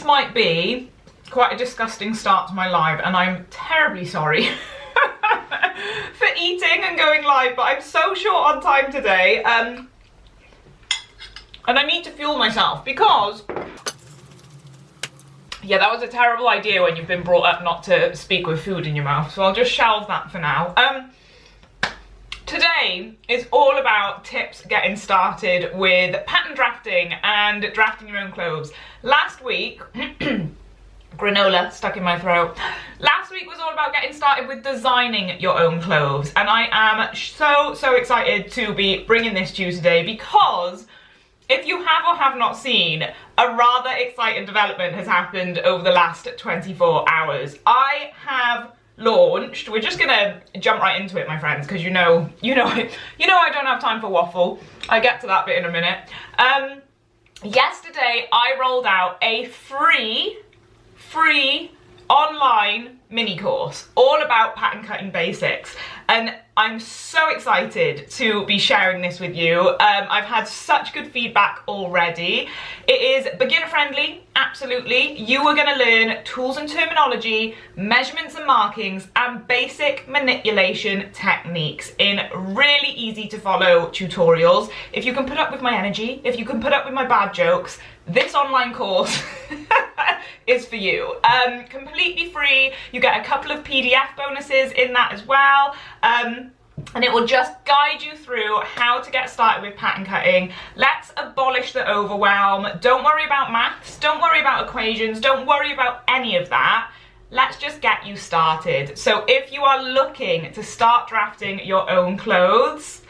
this might be quite a disgusting start to my live, and I'm terribly sorry for eating and going live, but I'm so short on time today, and I need to fuel myself because, yeah, that was a terrible idea when you've been brought up not to speak with food in your mouth, so I'll just shelve that for now. Today is all about tips getting started with pattern drafting and drafting your own clothes. Last week, granola stuck in my throat. Last week was all about getting started with designing your own clothes, and I am so excited to be bringing this to you today because if you have or have not seen, a rather exciting development has happened over the last 24 hours. I have launched, we're just gonna jump right into it, my friends, because you know I don't have time for waffle. I get to that bit in a minute. Yesterday I rolled out a free online mini course all about pattern cutting basics, and I'm so excited to be sharing this with you. I've had such good feedback already. It is beginner friendly, absolutely. You are going to learn tools and terminology, measurements and markings, and basic manipulation techniques in really easy to follow tutorials. If you can put up with my energy, if you can put up with my bad jokes, this online course is for you. Completely free. You get a couple of PDF bonuses in that as well. And it will just guide you through how to get started with pattern cutting. Let's abolish the overwhelm. Don't worry about maths, don't worry about equations, don't worry about any of that. Let's just get you started. So if you are looking to start drafting your own clothes,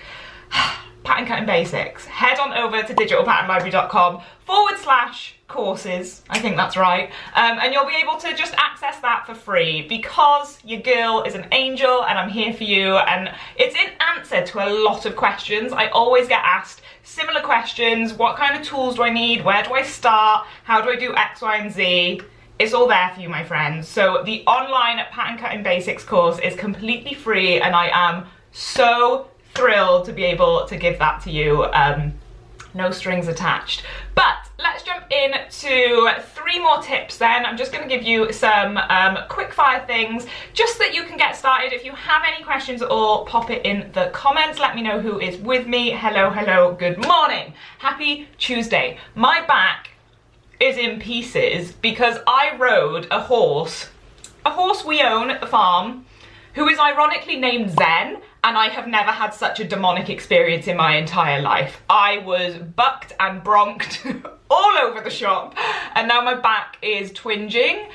pattern cutting basics, head on over to digitalpatternlibrary.com/courses, I think that's right, and you'll be able to just access that for free because your girl is an angel and I'm here for you, and it's in answer to a lot of questions. I always get asked similar questions. What kind of tools do I need? Where do I start? How do I do X, Y, and Z? It's all there for you, my friends. So the online pattern cutting basics course is completely free, and I am so thrilled to be able to give that to you. No strings attached. But let's jump into 3 more tips then. I'm just going to give you some quick fire things just so that you can get started. If you have any questions at all, pop it in the comments. Let me know who is with me. Hello, good morning. Happy Tuesday. My back is in pieces because I rode a horse we own at the farm, who is ironically named Zen, and I have never had such a demonic experience in my entire life. I was bucked and bronked all over the shop, and now my back is twinging,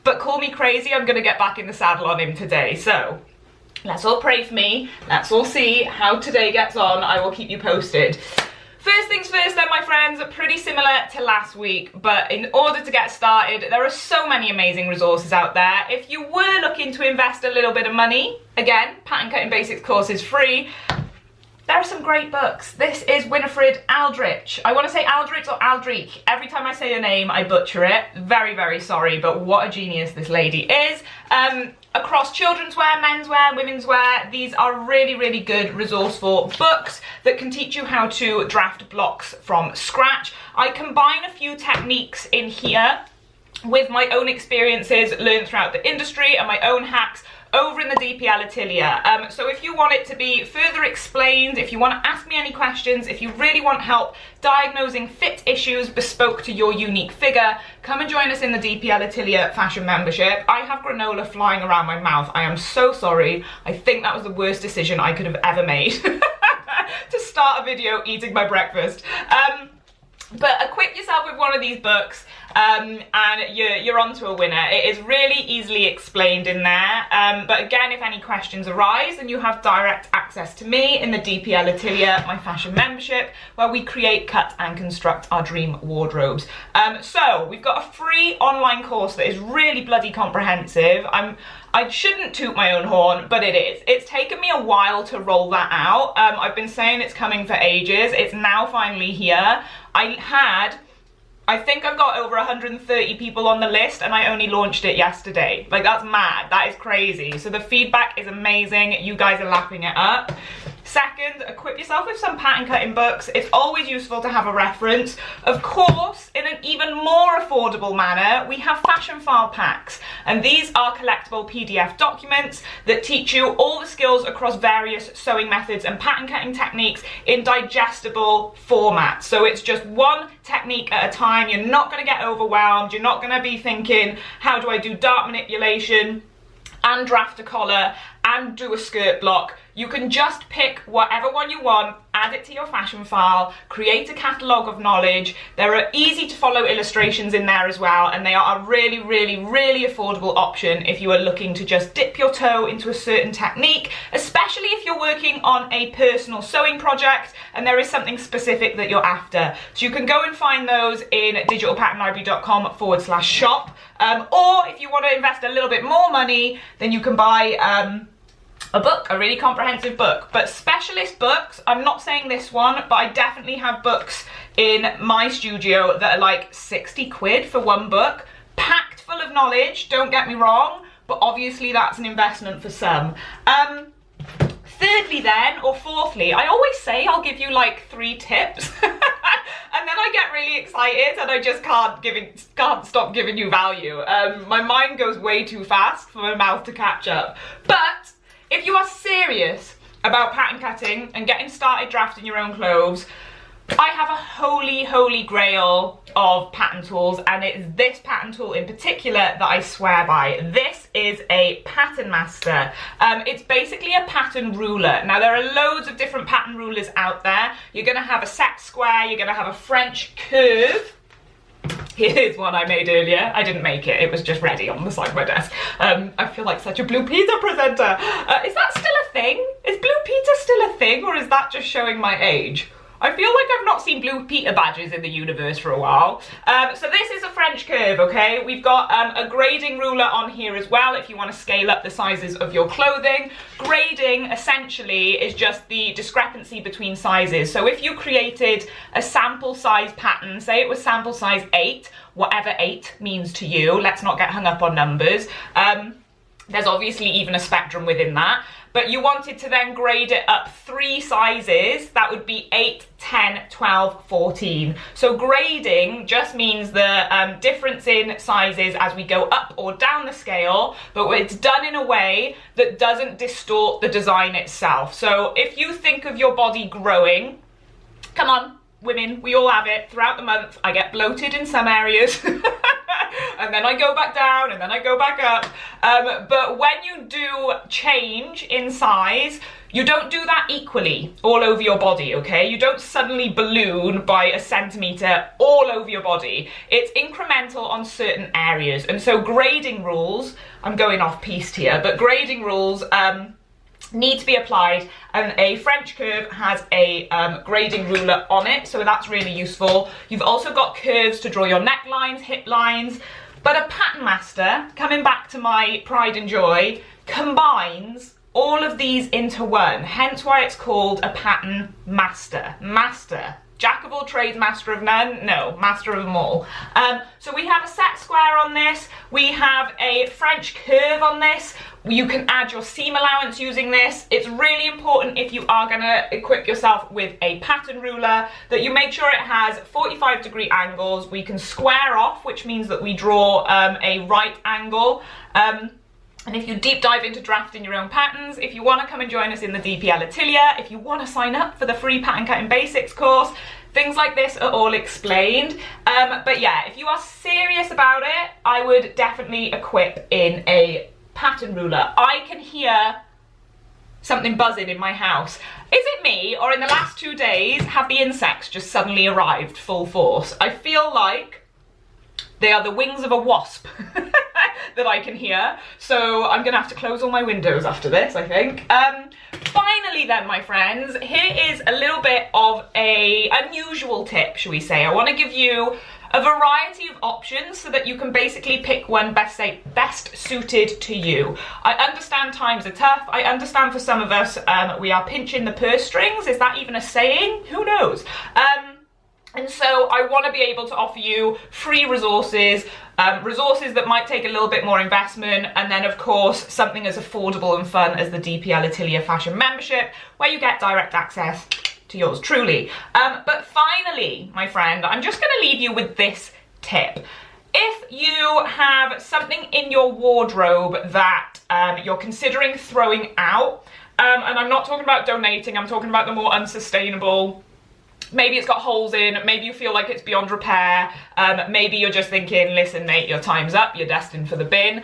but call me crazy, I'm gonna get back in the saddle on him today. So let's all pray for me, let's all see how today gets on. I will keep you posted. First things first then, my friends, pretty similar to last week, but in order to get started, there are so many amazing resources out there. If you were looking to invest a little bit of money, again, Pattern Cutting Basics course is free. There are some great books. This is Winifred Aldrich. I want to say Aldrich or Aldrich. Every time I say her name, I butcher it. Very sorry, but what a genius this lady is. Across children's wear, men's wear, women's wear, these are really good resourceful books that can teach you how to draft blocks from scratch. I combine a few techniques in here with my own experiences learned throughout the industry and my own hacks over in the DPL Atelier. So if you want it to be further explained, if you want to ask me any questions, if you really want help diagnosing fit issues bespoke to your unique figure, come and join us in the DPL Atelier fashion membership. I have granola flying around my mouth. I am so sorry. I think that was the worst decision I could have ever made to start a video eating my breakfast. But equip yourself with one of these books and you're on to a winner. It is really easily explained in there. But again, if any questions arise, then you have direct access to me in the DPL Atelier, my fashion membership, where we create, cut and construct our dream wardrobes. So we've got a free online course that is really bloody comprehensive. I shouldn't toot my own horn, but it is. It's taken me a while to roll that out. I've been saying it's coming for ages. It's now finally here. I think I've got over 130 people on the list and I only launched it yesterday. Like, that's mad, that is crazy. So the feedback is amazing, you guys are lapping it up. Second, equip yourself with some pattern cutting books. It's always useful to have a reference. Of course, in an even more affordable manner, we have fashion file packs, and these are collectible PDF documents that teach you all the skills across various sewing methods and pattern cutting techniques in digestible formats. So it's just one technique at a time. You're not going to get overwhelmed. You're not going to be thinking, how do I do dart manipulation and draft a collar and do a skirt block? You can just pick whatever one you want, add it to your fashion file, create a catalogue of knowledge. There are easy to follow illustrations in there as well, and they are a really, really, really affordable option if you are looking to just dip your toe into a certain technique, especially if you're working on a personal sewing project and there is something specific that you're after. So you can go and find those in digitalpatternlibrary.com/shop, or if you want to invest a little bit more money, then you can buy a book, a really comprehensive book. But specialist books, I'm not saying this one, but I definitely have books in my studio that are like 60 quid for one book, packed full of knowledge, don't get me wrong, but obviously that's an investment for some. Thirdly then, or fourthly, I always say I'll give you like 3 tips and then I get really excited and I just can't stop giving you value. My mind goes way too fast for my mouth to catch up. But if you are serious about pattern cutting and getting started drafting your own clothes, I have a holy grail of pattern tools, and it's this pattern tool in particular that I swear by. This is a Pattern Master. It's basically a pattern ruler. Now there are loads of different pattern rulers out there. You're going to have a set square, you're going to have a French curve. Here's one I made earlier. I didn't make it, it was just ready on the side of my desk. I feel like such a Blue Peter presenter. Is that still a thing? Is Blue Peter still a thing, or is that just showing my age? I feel like I've not seen Blue Peter badges in the universe for a while. So this is a French curve, okay? We've got a grading ruler on here as well if you want to scale up the sizes of your clothing. Grading essentially is just the discrepancy between sizes. So if you created a sample size pattern, say it was sample size 8, whatever 8 means to you, let's not get hung up on numbers. There's obviously even a spectrum within that. But you wanted to then grade it up 3 sizes, that would be 8, 10, 12, 14. So grading just means the difference in sizes as we go up or down the scale, but it's done in a way that doesn't distort the design itself. So if you think of your body growing, come on, women, we all have it. Throughout the month, I get bloated in some areas. And then I go back down, and then I go back up. But when you do change in size, you don't do that equally all over your body, okay? You don't suddenly balloon by a centimetre all over your body. It's incremental on certain areas. And so grading rules, I'm going off piste here, but grading rules need to be applied, and a French curve has a grading ruler on it, so that's really useful. You've also got curves to draw your necklines, hip lines, but a Pattern Master, coming back to my pride and joy, combines all of these into one, hence why it's called a Pattern Master. Master. Jack of all trades, master of none? No, master of them all. So we have a set square on this, we have a French curve on this, you can add your seam allowance using this. It's really important if you are going to equip yourself with a pattern ruler that you make sure it has 45-degree angles. We can square off, which means that we draw a right angle. And if you deep dive into drafting your own patterns, if you want to come and join us in the DPL Atelier, if you want to sign up for the free Pattern Cutting Basics course, things like this are all explained. But yeah, if you are serious about it, I would definitely equip in a pattern ruler. I can hear something buzzing in my house. Is it me, or in the last 2 days have the insects just suddenly arrived full force? I feel like they are the wings of a wasp that I can hear, so I'm gonna have to close all my windows after this, I think. Finally then, my friends, here is a little bit of a unusual tip, shall we say. I want to give you a variety of options so that you can basically pick one best suited to you. I understand times are tough. I understand for some of us we are pinching the purse strings. Is that even a saying? Who knows? And so I want to be able to offer you free resources, resources that might take a little bit more investment, and then of course something as affordable and fun as the DPL Atelier Fashion membership, where you get direct access to yours truly. But finally, my friend, I'm just going to leave you with this tip. If you have something in your wardrobe that you're considering throwing out, and I'm not talking about donating, I'm talking about the more unsustainable. Maybe it's got holes in, maybe you feel like it's beyond repair, maybe you're just thinking, listen mate, your time's up, you're destined for the bin.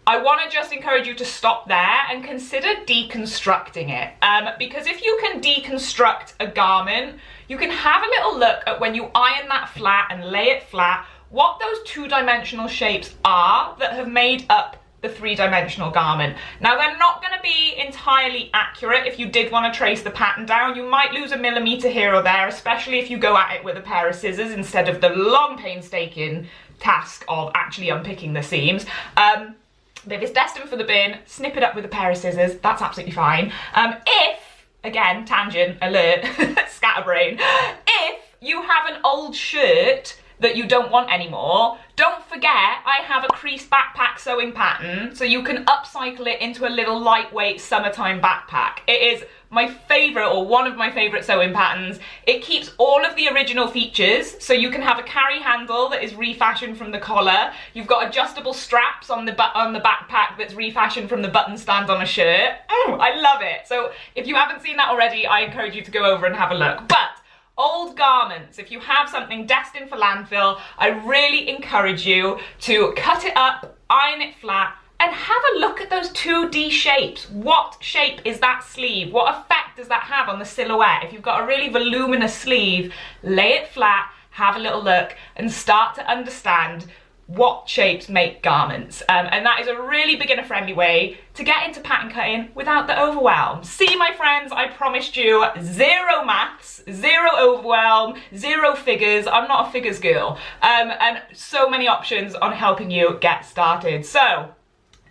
I want to just encourage you to stop there and consider deconstructing it. Because if you can deconstruct a garment, you can have a little look at when you iron that flat and lay it flat, what those two-dimensional shapes are that have made up the three-dimensional garment. Now, they're not going to be entirely accurate. If you did want to trace the pattern down, you might lose a millimeter here or there, especially if you go at it with a pair of scissors instead of the long, painstaking task of actually unpicking the seams. But if it's destined for the bin, snip it up with a pair of scissors, that's absolutely fine. If, again, tangent alert, scatterbrain, if you have an old shirt that you don't want anymore, don't forget I have a creased backpack sewing pattern, so you can upcycle it into a little lightweight summertime backpack. It is my favourite, or one of my favourite sewing patterns. It keeps all of the original features, so you can have a carry handle that is refashioned from the collar. You've got adjustable straps on the backpack that's refashioned from the button stand on a shirt. I love it. So if you haven't seen that already, I encourage you to go over and have a look. But old garments, if you have something destined for landfill, I really encourage you to cut it up, iron it flat, and have a look at those 2D shapes. What shape is that sleeve? What effect does that have on the silhouette? If you've got a really voluminous sleeve, lay it flat, have a little look, and start to understand what shapes make garments. And that is a really beginner-friendly way to get into pattern cutting without the overwhelm. See, my friends, I promised you zero maths, zero overwhelm, zero figures. I'm not a figures girl. And so many options on helping you get started. So,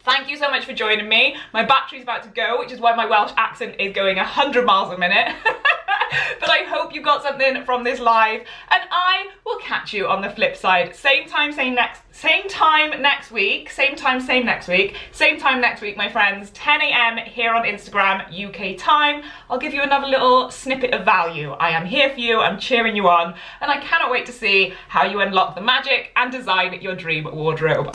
thank you so much for joining me. My battery's about to go, which is why my Welsh accent is going 100 miles a minute. But I hope you got something from this live, and I will catch you on the flip side. Same time next week, my friends, 10 AM here on Instagram, UK time. I'll give you another little snippet of value. I am here for you, I'm cheering you on, and I cannot wait to see how you unlock the magic and design your dream wardrobe.